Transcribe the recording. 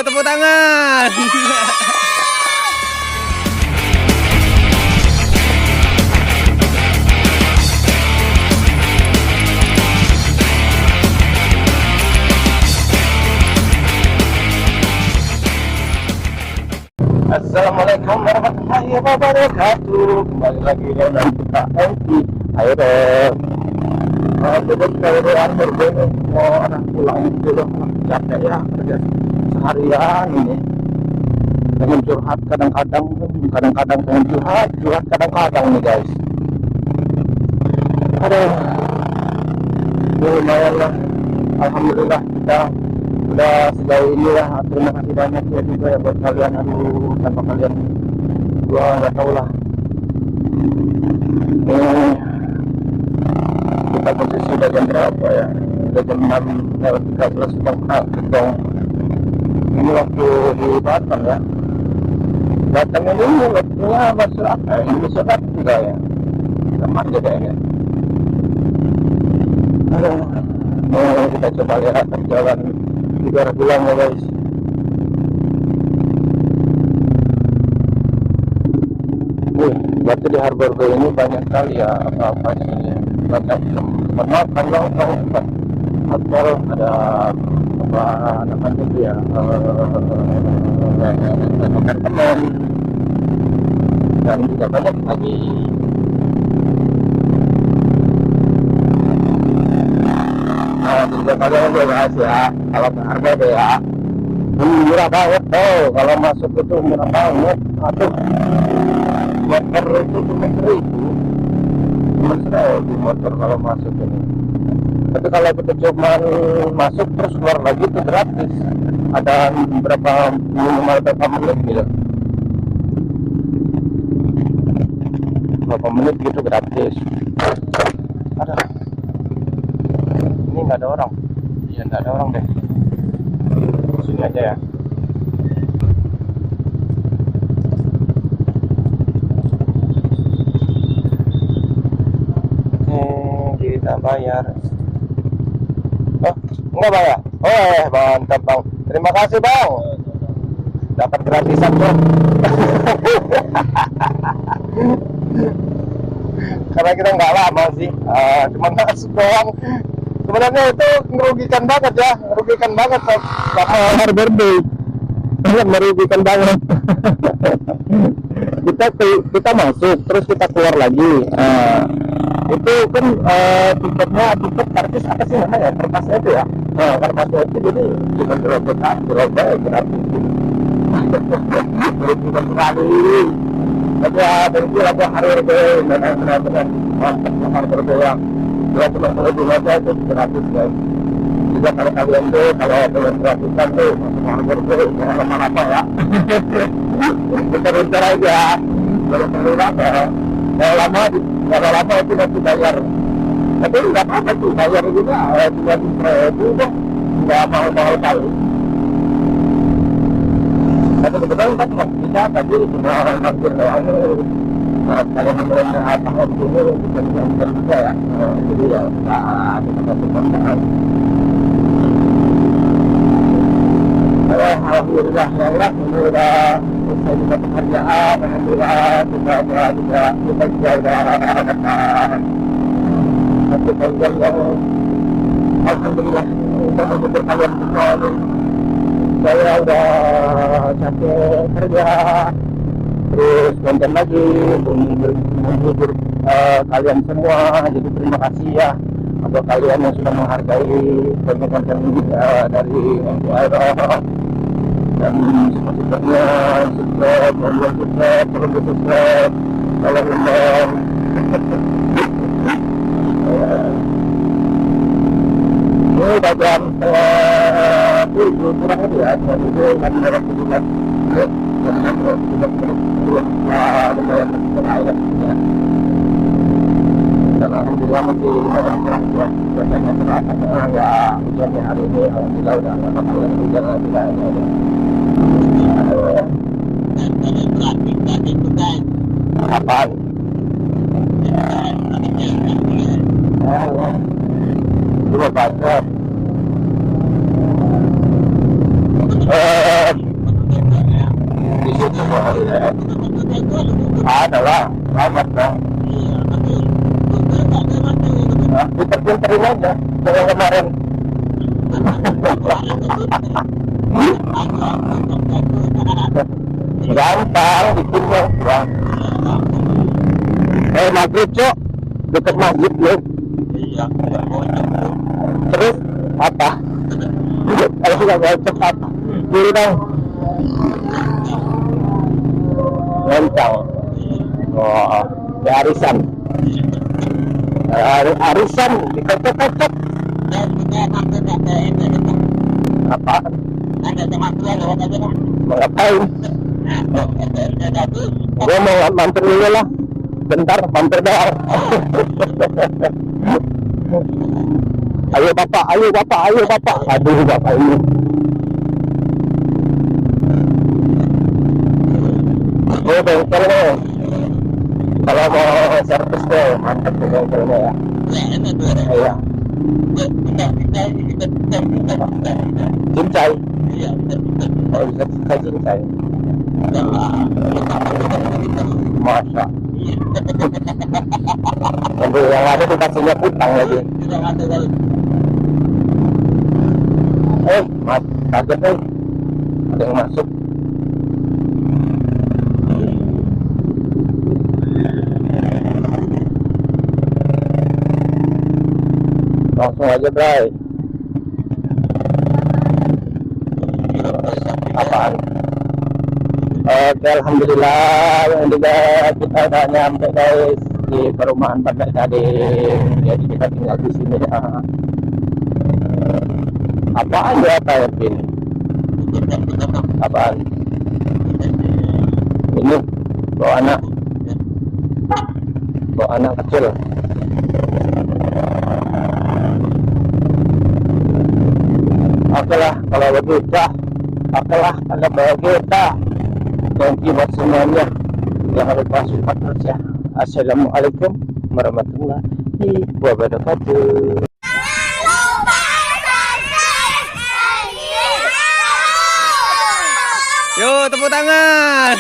tepuk tangan. Assalamualaikum warahmatullahi wabarakatuh. Kembali lagi dengan kita Enki. Ayo dong. Jadi keadaan berbeda. Mau anak pulang dulu, capek ya kerja seharian ini. Pengen curhat kadang-kadang pengen curhat kadang-kadang nih guys. Aduh, lumayan lah. Alhamdulillah kita udah sejauh ini lah. Terima kasih banyak ya juga ya buat kalian. Aduh, tanpa kalian gua nggak tahu lah. Kita posisi udah jam berapa ya? Udah jam 6:13 dong. Ini waktu di Batam ya. Batam ini waktunya masuk apa? Indonesia Barat juga ya. Sama aja kayaknya. Aduh, kita coba lihat jalan di arah pulang ya guys. Berarti di Harbor Bay ini banyak sekali ya apa-apa sini. Banyak maaf kalau hotel ada apa namanya itu ya teman dan juga banyak lagi. Nah, juga kalian udah bahas ya kalau ke Harbor Bay ya. Murah banget tuh kalau masuk itu murah banget. Aduh, motor itu cuma 1.000 di motor kalau masuk ini. Tapi kalau kita cuma masuk terus keluar lagi itu gratis. Ada minimal berapa menit gitu. Berapa menit gitu gratis. Ada. Ini nggak ada orang. Iya nggak ada orang deh. Sini aja ya. Kita bayar. Oh, enggak bayar. Oh, mantap bang. Terima kasih bang. Dapat gratisan tuh. Karena kita nggak lama sih. Cuma masuk doang. Sebenarnya itu merugikan banget ya. Merugikan banget sama Harbor Bay. Merugikan banget. kita masuk terus kita keluar lagi. Itu kan tiket karcis apa sih namanya kertasnya itu ya. Kertasnya itu jadi cuma dirobek gratis. Merugikan sekali. Tapi ya berarti ada Harbor Bay benar-benar mantap Harbor Bay yang 20 aja itu gratis guys. Juga kalau kalian tuh kalau pengen gratisan tuh masuk Harbor Bay jangan lama-lama ya. Bentar-bentar aja. Perlu apa? Kalau lama itu nanti bayar. Tapi nggak apa-apa tuh bayar juga. Cuma 2.000 dong. Nggak mahal-mahal kali. Tapi kebetulan kan kita tadi cuma hampir doang. Kalau menurutnya tahun ini bisa juga ya. Jadi ya kita support. Alhamdulillah ya Allah, alhamdulillah saya juga pekerjaan, alhamdulillah kita udah alhamdulillah kita mengumpul kalian semua. Saya udah capek kerja, terus konten lagi menghibur kalian semua. Jadi terima kasih ya untuk kalian yang sudah menghargai konten-konten dari MPR. Dan subscribe-nya, subscribe, perlu subscribe, tolong dong. Ini udah jam 7 kurang lebih ya, itu kan merah bulan. Lumayan berayat ya. Dan alhamdulillah masih banyak cerah ya. Biasanya cerah karena ya hujannya hari ini alhamdulillah udah nggak bakalan hujan lagi lah ya. Apaan? Coba baca. Banyak dong. Iya, tapi nggak ada macam itu. Nah, pinter-pinterin aja. Yang kemarin. Gampang bikinnya. Maghrib cok, dekat masjid loh. Iya, nggak bocor. Terus apa? Kalau sudah bocor apa? Dulu dong. Lontong. Oh, ya arisan. Arisan dikocok-kocok. Dan kita mampu tak ada itu. Apa? Ada kemampuan lewat aja lah. Mau ngapain? Tapi Gue mau mampir dulu lah. Bentar, mampir doang. Ayo bapak, ayo bapak, ayo bapak. Aduh bapak ini. Oh bengkelnya. Kalau mau servis deh, mantap tuh bengkelnya ya. Iya. Cincai. Oh bisa kita cincai. Masa. Aduh, yang ada dikasihnya utang lagi. Mas, kaget ada yang masuk. Langsung aja, Bray. Apaan? Oke, alhamdulillah juga kita udah nyampe guys di perumahan Pondok Gading. Jadi kita tinggal di sini ya. Apaan ya Pak Ervin? Apaan? Ini bawa anak kecil. Oke lah kalau begitu. Oke lah kalau begitu. Thank you buat semuanya. Jangan lupa support terus ya. Assalamualaikum warahmatullahi wabarakatuh. Yo, tepuk tangan.